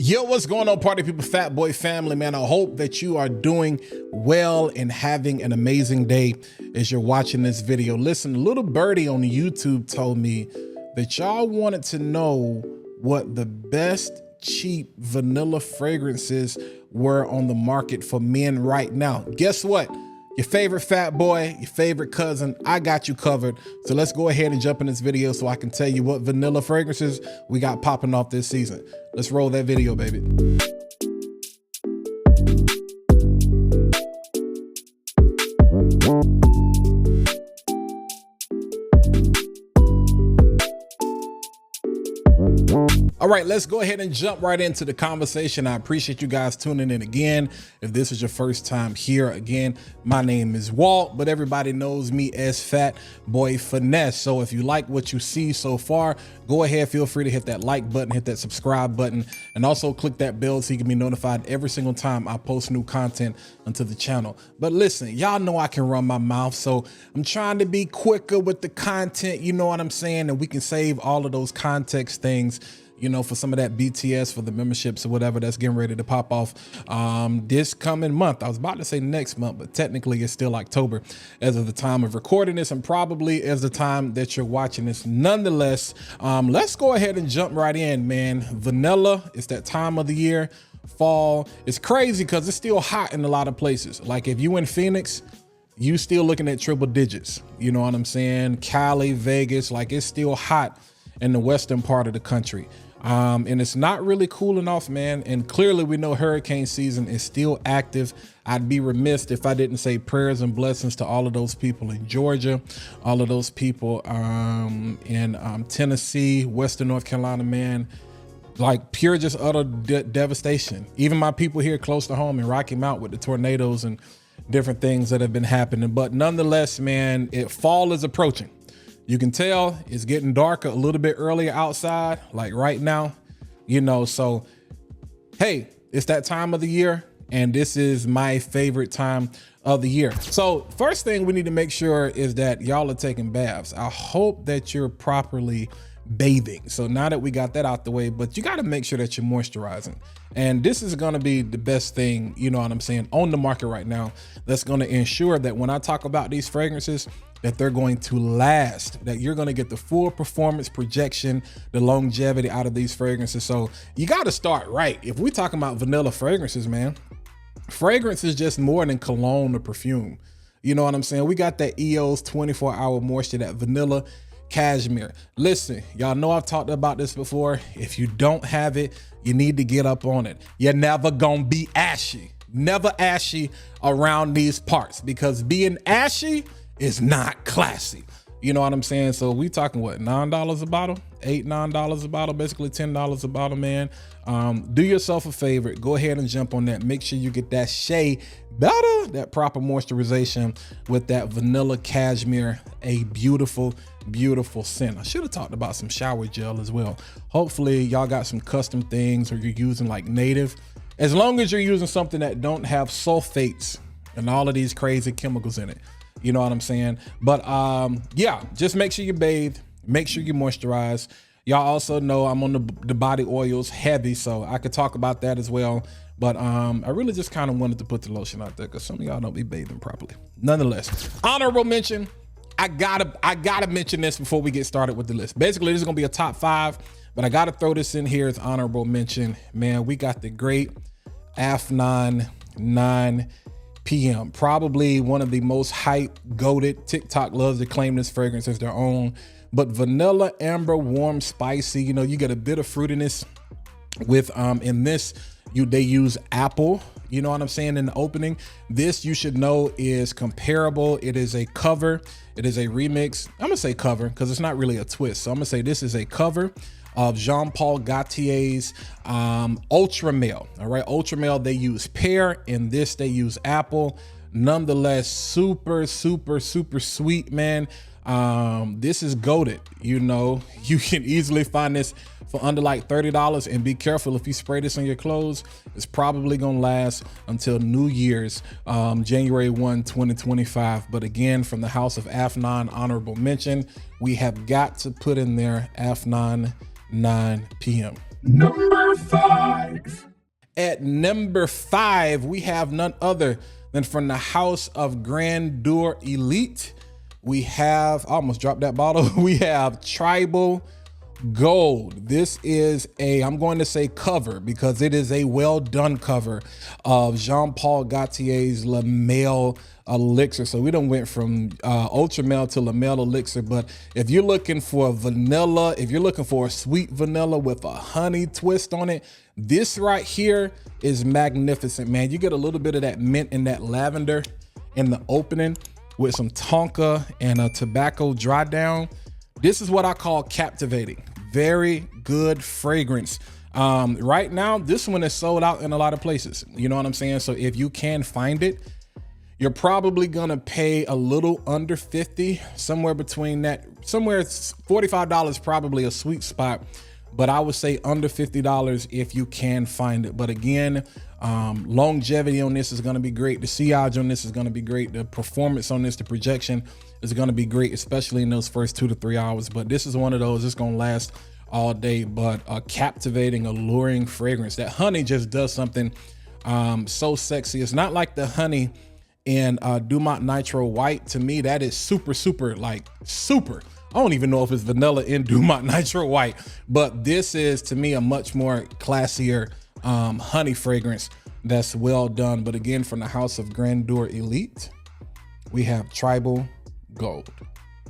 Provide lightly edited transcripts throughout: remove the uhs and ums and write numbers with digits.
Yo, what's going on, party people, fat boy family, man? I hope that you are doing well and having an amazing day as you're watching this video. Listen, a little birdie on YouTube told me that y'all wanted to know what the best cheap vanilla fragrances were on the market for men right now. Guess what? Your favorite fat boy, your favorite cousin, I got you covered. So let's go ahead and jump in this video so I can tell you what vanilla fragrances we got popping off this season. Let's roll that video, baby. All right, let's go ahead and jump right into the conversation. I appreciate you guys tuning in again. If this is your first time here, again, my name is Walt, but everybody knows me as Fat Boy Finesse. So if you like what you see so far, go ahead, feel free to hit that like button, hit that subscribe button, and also click that bell so you can be notified every single time I post new content onto the channel. But listen, y'all know I can run my mouth, so I'm trying to be quicker with the content, you know what I'm saying? And we can save all of those context things, you know, for some of that BTS, for the memberships or whatever that's getting ready to pop off this coming month. I was about to say next month, but technically it's still October as of the time of recording this, and probably as the time that you're watching this. Nonetheless, let's go ahead and jump right in, man. Vanilla, it's that time of the year, fall. It's crazy because it's still hot in a lot of places. Like if you in Phoenix, you still looking at triple digits. You know what I'm saying? Cali, Vegas, like it's still hot in the western part of the country. And it's not really cooling off, man. And clearly we know hurricane season is still active. I'd be remiss if I didn't say prayers and blessings to all of those people in Georgia, all of those people in Tennessee, Western North Carolina, man. Like pure just utter devastation. Even my people here close to home in Rocky Mount with the tornadoes and different things that have been happening. But nonetheless, man, fall is approaching. You can tell it's getting darker a little bit earlier outside, like right now, you know, so hey, it's that time of the year, and this is my favorite time of the year. So first thing we need to make sure is that y'all are taking baths. I hope that you're properly bathing. So now that we got that out the way, but you got to make sure that you're moisturizing. And this is going to be the best thing, you know what I'm saying, on the market right now, that's going to ensure that when I talk about these fragrances, that they're going to last, that you're going to get the full performance projection, the longevity out of these fragrances. So you got to start right. If we're talking about vanilla fragrances, man, fragrance is just more than cologne or perfume. You know what I'm saying? We got that EOS 24-hour moisture, that vanilla Cashmere. Listen, y'all know I've talked about this before. If you don't have it, you need to get up on it. You're never gonna be ashy, never ashy around these parts, because being ashy is not classy. You know what I'm saying? So we talking what, $9 a bottle, $9 a bottle, basically $10 a bottle, man. Do yourself a favor, go ahead and jump on that. Make sure you get that Shea better, that proper moisturization with that vanilla Cashmere, a beautiful, beautiful scent. I should have talked about some shower gel as well. Hopefully y'all got some custom things, or you're using like native, as long as you're using something that don't have sulfates and all of these crazy chemicals in it. You know what I'm saying? But yeah, just make sure you bathe, make sure you moisturize. Y'all also know I'm on the body oils heavy, so I could talk about that as well. But I really just kind of wanted to put the lotion out there because some of y'all don't be bathing properly. Nonetheless, honorable mention. I gotta mention this before we get started with the list. Basically, this is gonna be a top 5, but I gotta throw this in here as honorable mention. Man, we got the great Afnan 9 PM, probably one of the most hype, goated. TikTok loves to claim this fragrance as their own. But vanilla, amber, warm, spicy. You know, you get a bit of fruitiness with in this. They use apple. You know what I'm saying? In the opening, this you should know is comparable. It is a cover. It is a remix. I'm gonna say cover because it's not really a twist. So I'm gonna say this is a cover of Jean-Paul Gaultier's Ultra Male. All right, Ultra Male, they use pear. In this, they use apple. Nonetheless, super, super, super sweet, man. This is goated. You know, you can easily find this for under like $30, and be careful if you spray this on your clothes. It's probably gonna last until New Year's, January 1, 2025. But again, from the house of Afnan, honorable mention, we have got to put in there Afnan 9 PM. Number 5. At number 5, we have none other than from the house of Grandeur Elite. We have, I almost dropped that bottle. We have Tribal Gold. This is a, I'm going to say cover because it is a well done cover of Jean Paul Gaultier's La Male Elixir. So we done went from Ultra Male to La Male Elixir. But if you're looking for vanilla, if you're looking for a sweet vanilla with a honey twist on it, this right here is magnificent, man. You get a little bit of that mint and that lavender in the opening with some tonka and a tobacco dry down. This is what I call captivating. Very good fragrance. Right now, this one is sold out in a lot of places. You know what I'm saying? So if you can find it, you're probably gonna pay a little under 50, somewhere between that, somewhere it's $45 probably a sweet spot, but I would say under $50 if you can find it. But again, longevity on this is gonna be great. The sillage on this is gonna be great. The performance on this, the projection is gonna be great, especially in those first 2 to 3 hours. But this is one of those, it's gonna last all day, but a captivating, alluring fragrance. That honey just does something so sexy. It's not like the honey in Dumont Nitro White. To me, that is super, super, like super. I don't even know if it's vanilla in Dumont Nitro White, but this is, to me, a much more classier honey fragrance that's well done. But again, from the house of Grandeur Elite, we have Tribal Gold.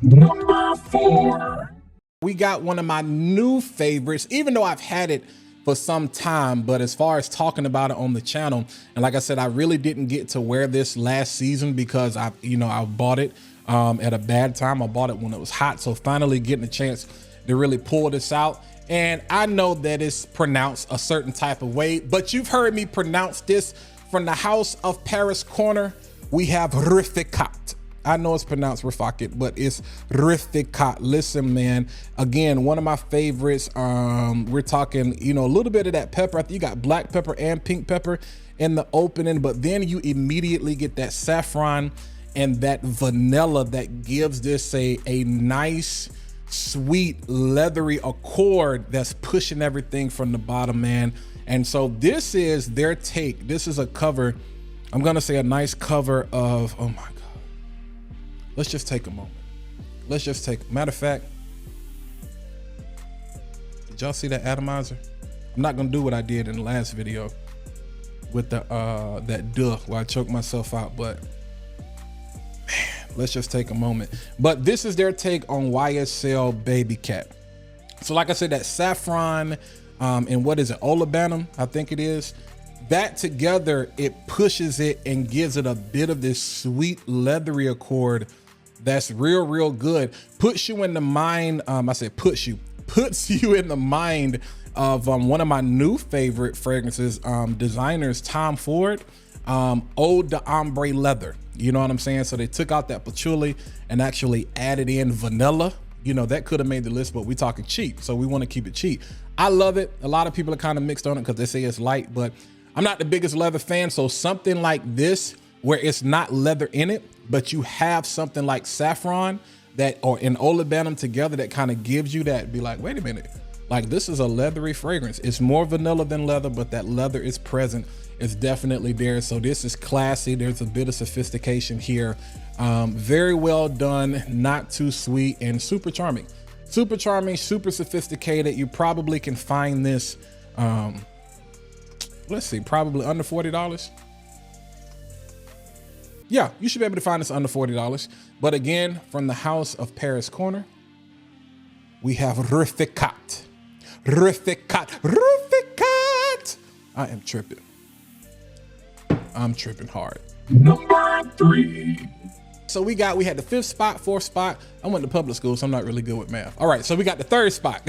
Number 4. We got one of my new favorites, even though I've had it for some time, but as far as talking about it on the channel, and like I said, I really didn't get to wear this last season because I bought it at a bad time. I bought it when it was hot. So finally getting a chance to really pull this out. And I know that it's pronounced a certain type of way, but you've heard me pronounce this. From the house of Paris Corner, we have Rifaaqat. I know it's pronounced Rifaaqat, but it's Rifaaqat. Listen, man, again, one of my favorites. We're talking, a little bit of that pepper. I think you got black pepper and pink pepper in the opening, but then you immediately get that saffron and that vanilla that gives this a nice, sweet, leathery accord that's pushing everything from the bottom, man. And so this is their take. This is a cover. I'm gonna say a nice cover of, oh my God. Let's just take a moment. Let's just take, matter of fact, did y'all see that atomizer? I'm not gonna do what I did in the last video with the that Deux where I choked myself out, but man, let's just take a moment. But this is their take on YSL Baby Cat. So like I said, that saffron and what is it, olibanum, I think it is. That together, it pushes it and gives it a bit of this sweet leathery accord that's real, real good. Puts you in the mind, puts you in the mind of one of my new favorite fragrances, designers Tom Ford, Eau d'Ambre Leather. You know what I'm saying? So they took out that patchouli and actually added in vanilla. That could have made the list, but we talking cheap, so we want to keep it cheap. I love it. A lot of people are kind of mixed on it because they say it's light, but I'm not the biggest leather fan. So something like this, where it's not leather in it, but you have something like saffron or an olibanum together that kind of gives you that, be like, wait a minute, like this is a leathery fragrance. It's more vanilla than leather, but that leather is present. It's definitely there. So this is classy. There's a bit of sophistication here. Very well done, not too sweet, and super charming. Super charming, super sophisticated. You probably can find this, let's see, probably under $40. Yeah, you should be able to find this under $40. But again, from the house of Paris Corner, we have Rifaaqat. Rifaaqat. Rifaaqat. I am tripping. I'm tripping hard. Number 3. So we had the 5th spot, 4th spot. I went to public school, so I'm not really good with math. All right, so we got the 3rd spot.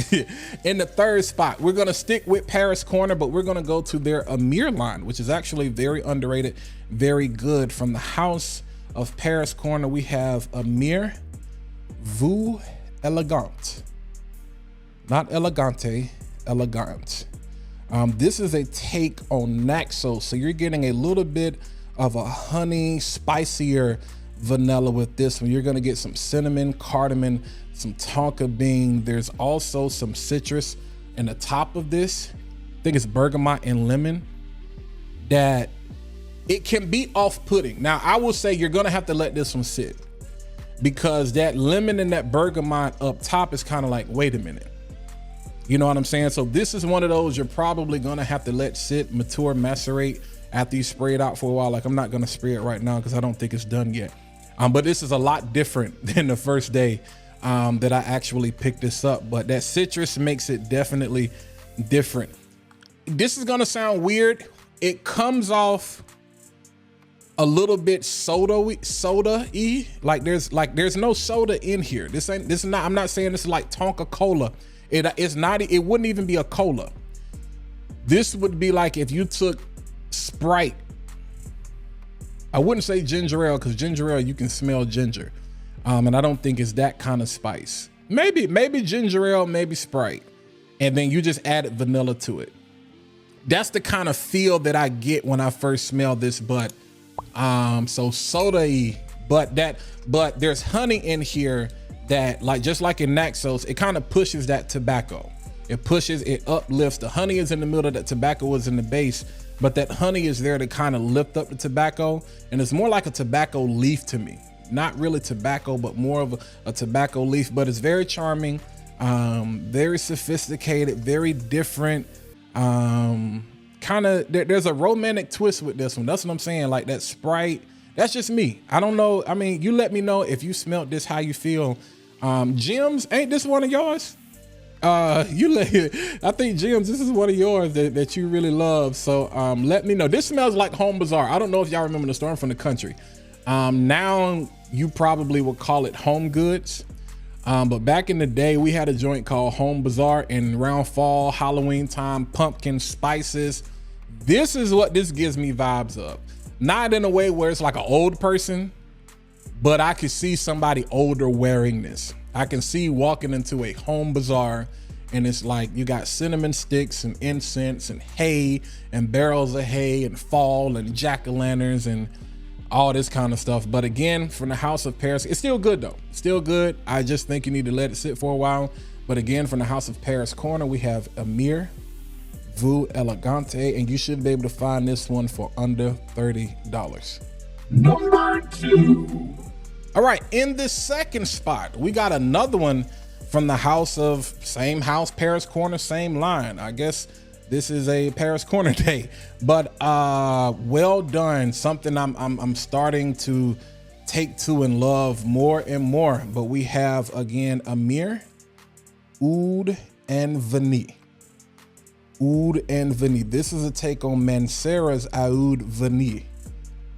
In the 3rd spot, we're gonna stick with Paris Corner, but we're gonna go to their Emir line, which is actually very underrated, very good. From the house of Paris Corner, we have Emir Voux Elegante. Not Elegante, Elegante. This is a take on Naxos, so you're getting a little bit of a honey, spicier vanilla with this one. You're gonna get some cinnamon, cardamom, some tonka bean. There's also some citrus in the top of this. I think it's bergamot and lemon. that it can be off-putting. Now, I will say you're gonna have to let this one sit, because that lemon and that bergamot up top is kind of like, wait a minute. You know what I'm saying? So this is one of those you're probably gonna have to let sit, mature, macerate after you spray it out for a while. Like, I'm not gonna spray it right now because I don't think it's done yet. But this is a lot different than the first day that I actually picked this up. But that citrus makes it definitely different. This is gonna sound weird. It comes off a little bit soda-y. Like there's no soda in here. This is not, I'm not saying this is like Tonka Cola. It's not, it wouldn't even be a cola. This would be like if you took Sprite. I wouldn't say ginger ale, because ginger ale, you can smell ginger. And I don't think it's that kind of spice. Maybe ginger ale, maybe Sprite. And then you just added vanilla to it. That's the kind of feel that I get when I first smell this, but so soda-y, but there's honey in here that, like, just like in Naxos, it kind of pushes that tobacco. It uplifts. The honey is in the middle, that tobacco is in the base, but that honey is there to kind of lift up the tobacco. And it's more like a tobacco leaf to me. Not really tobacco, but more of a tobacco leaf, but it's very charming, very sophisticated, very different. Kind of, there's a romantic twist with this one. That's what I'm saying. Like that Sprite, that's just me. I don't know. I mean, you let me know if you smelt this, how you feel. Jim's, ain't this one of yours? I think Jim's, this is one of yours that you really love. So let me know. This smells like Home Bazaar. I don't know if y'all remember the Storm from the Country. Now you probably would call it Home Goods. But back in the day, we had a joint called Home Bazaar, and around fall, Halloween time, pumpkin spices. This is what this gives me vibes of. Not in a way where it's like an old person, but I could see somebody older wearing this. I can see walking into a Home Bazaar, and it's like you got cinnamon sticks and incense and hay and barrels of hay and fall and jack-o'-lanterns and all this kind of stuff. But again, from the House of Paris, it's still good though. Still good. I just think you need to let it sit for a while. But again, from the House of Paris corner, we have Emir, Voux, Elegante, and you should be able to find this one for under $30. Number 2. All right, in the second spot, we got another one from the house of, same house, Paris corner, same line. I guess this is a Paris corner day, but well done. Something I'm starting to take to and love more and more. But we have, again, Emir, Oud, and Vanille. Oud and Vanille. This is a take on Mancera's Oud Vanille.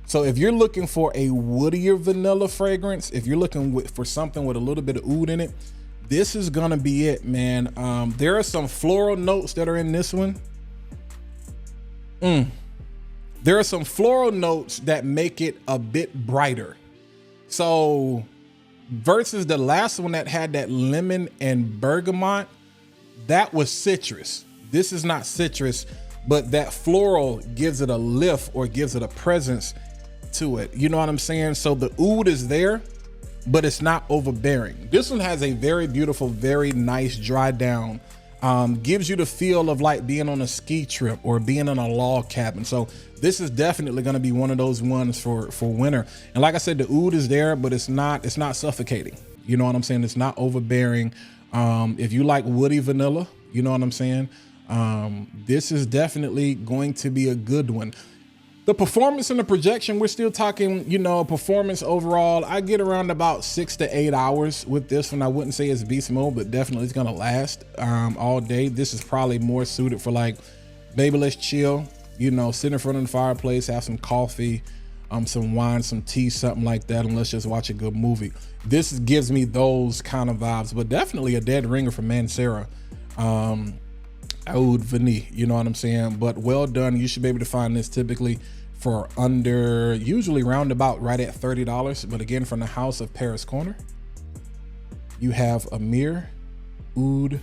So if you're looking for a woodier vanilla fragrance, if you're looking for something with a little bit of oud in it, this is gonna be it, man. There are some floral notes that are in this one. There are some floral notes that make it a bit brighter. So versus the last one that had that lemon and bergamot, that was citrus. This is not citrus, but that floral gives it a lift or gives it a presence to it. You know what I'm saying? So the oud is there, but it's not overbearing. This one has a very beautiful, very nice dry down. Gives you the feel of like being on a ski trip or being in a log cabin. So this is definitely going to be one of those ones for winter. And like I said, the oud is there, but it's not suffocating. You know what I'm saying? It's not overbearing. If you like woody vanilla, you know what I'm saying? This is definitely going to be a good one. The performance and the projection, we're still talking, you know, performance overall. I get around about 6 to 8 hours with this one. I wouldn't say it's beast mode, but definitely it's gonna last all day. This is probably more suited for like, baby, let's chill, you know, sit in front of the fireplace, have some coffee, some wine, some tea, something like that, and let's just watch a good movie. This gives me those kind of vibes, but definitely a dead ringer from Mancera. Oud Vanille, you know what I'm saying? But well done. You should be able to find this typically for under, usually roundabout right at $30. But again, from the House of Paris corner, you have Emir, Oud,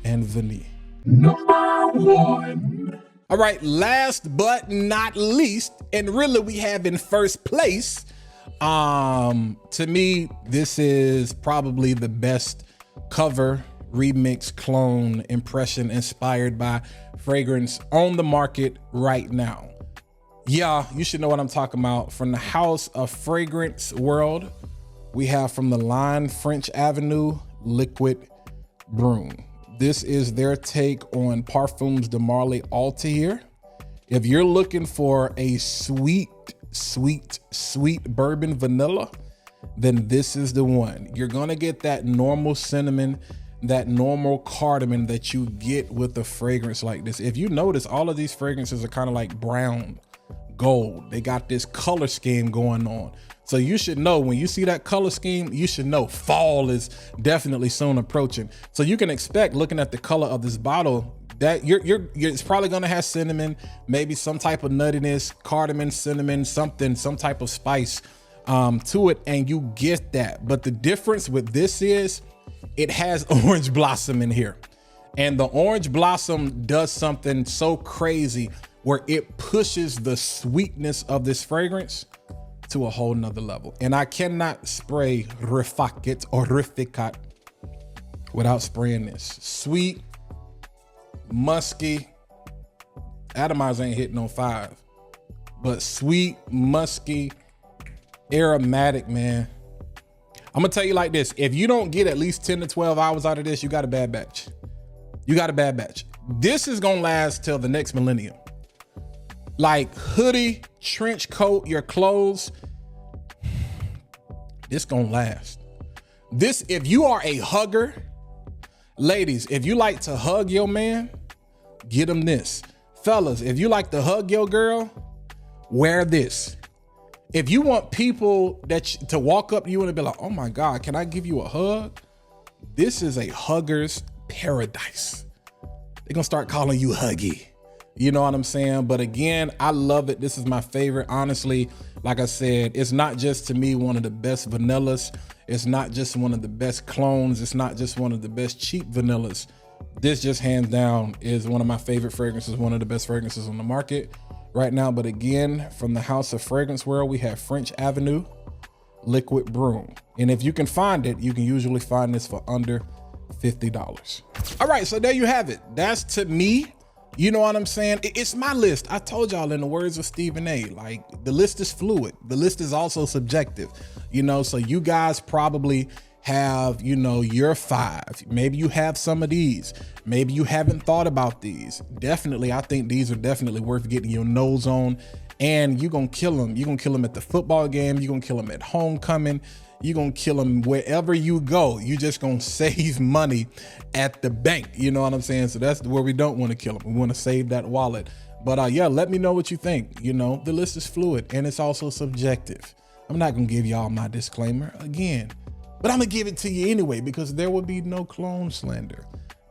and Vanille. Number 1. All right, last but not least, and really we have in first place, to me, this is probably the best cover remix clone impression inspired by fragrance on the market right now. Yeah, you should know what I'm talking about. From the house of fragrance world, we have from the line French Avenue Liquid Brun. This is their take on Parfums de Marly Altair. If you're looking for a sweet bourbon vanilla, then this is the one. You're gonna get that normal cinnamon, that normal cardamom that you get with a fragrance like this. If you notice, all of these fragrances are kind of like brown, gold. They got this color scheme going on. So you should know, when you see that color scheme, you should know fall is definitely soon approaching. So you can expect, looking at the color of this bottle, that it's probably gonna have cinnamon, maybe some type of nuttiness, cardamom, cinnamon, something, some type of spice to it, and you get that. But the difference with this is it has orange blossom in here, and the orange blossom does something so crazy where it pushes the sweetness of this fragrance to a whole nother level. And I cannot spray Rifaaqat or Rifaaqat without spraying this. Sweet, musky. Atomized ain't hitting on 5, but sweet, musky, aromatic, man. I'm gonna tell you like this: if you don't get at least 10 to 12 hours out of this, you got a bad batch. You got a bad batch. This is gonna last till the next millennium. Like hoodie, trench coat, your clothes, this gonna last. This, if you are a hugger, ladies, if you like to hug your man, get him this. Fellas, if you like to hug your girl, wear this. If you want people to walk up to you and be like, oh my God, can I give you a hug? This is a hugger's paradise. They're gonna start calling you Huggy. You know what I'm saying? But again, I love it. This is my favorite. Honestly, like I said, it's not just, to me, one of the best vanillas. It's not just one of the best clones. It's not just one of the best cheap vanillas. This just hands down is one of my favorite fragrances, one of the best fragrances on the market right now. But again, from the house of fragrance world, we have French Avenue Liquid Brun. And if you can find it, you can usually find this for under $50. All right, so there you have it. That's, to me, you know what I'm saying? It's my list. I told y'all, in the words of Stephen A, like, the list is fluid. The list is also subjective, you know? So you guys probably have, you know, your 5. Maybe you have some of these. Maybe you haven't thought about these. Definitely, I think these are definitely worth getting your nose on, and you're gonna kill them. You're gonna kill them at the football game. You're gonna kill them at homecoming. You're gonna kill them wherever you go. You just gonna save money at the bank. You know what I'm saying? So that's where we don't want to kill them. We want to save that wallet. But yeah, let me know what you think. You know, the list is fluid and it's also subjective. I'm not gonna give y'all my disclaimer again, but I'm gonna give it to you anyway, because there will be no clone slander,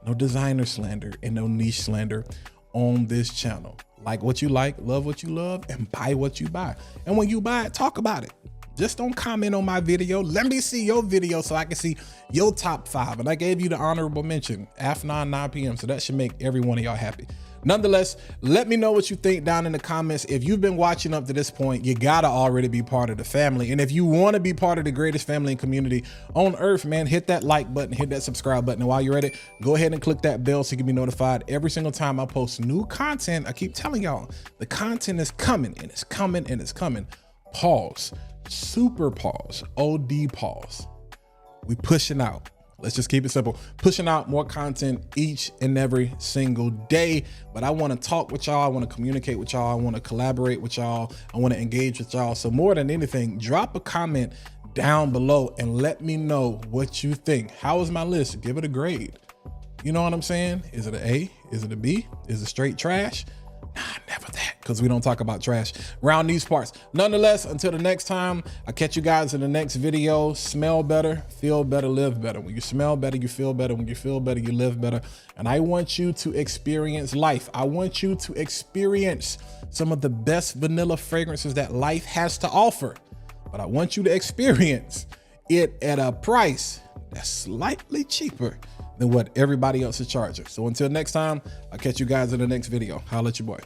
no designer slander, and no niche slander on this channel. Like what you like, love what you love, and buy what you buy. And when you buy it, talk about it. Just don't comment on my video. Let me see your video so I can see your top 5. And I gave you the honorable mention, Afnan 9 p.m. So that should make every one of y'all happy. Nonetheless, let me know what you think down in the comments. If you've been watching up to this point, you gotta already be part of the family. And if you wanna be part of the greatest family and community on earth, man, hit that like button, hit that subscribe button. And while you're at it, go ahead and click that bell so you can be notified every single time I post new content. I keep telling y'all, the content is coming, and it's coming, and it's coming. Pause. Super pause, OD pause. We pushing out. Let's just keep it simple. Pushing out more content each and every single day. But I want to talk with y'all. I want to communicate with y'all. I want to collaborate with y'all. I want to engage with y'all. So more than anything, drop a comment down below and let me know what you think. How is my list? Give it a grade. You know what I'm saying? Is it an A? Is it a B? Is it straight trash? Nah, never that, because we don't talk about trash around these parts. Nonetheless, until the next time, I'll catch you guys in the next video. Smell better, feel better, live better. When you smell better, you feel better. When you feel better, you live better. And I want you to experience life. I want you to experience some of the best vanilla fragrances that life has to offer. But I want you to experience it at a price that's slightly cheaper than what everybody else is charging. So until next time, I'll catch you guys in the next video. Holla at your boy.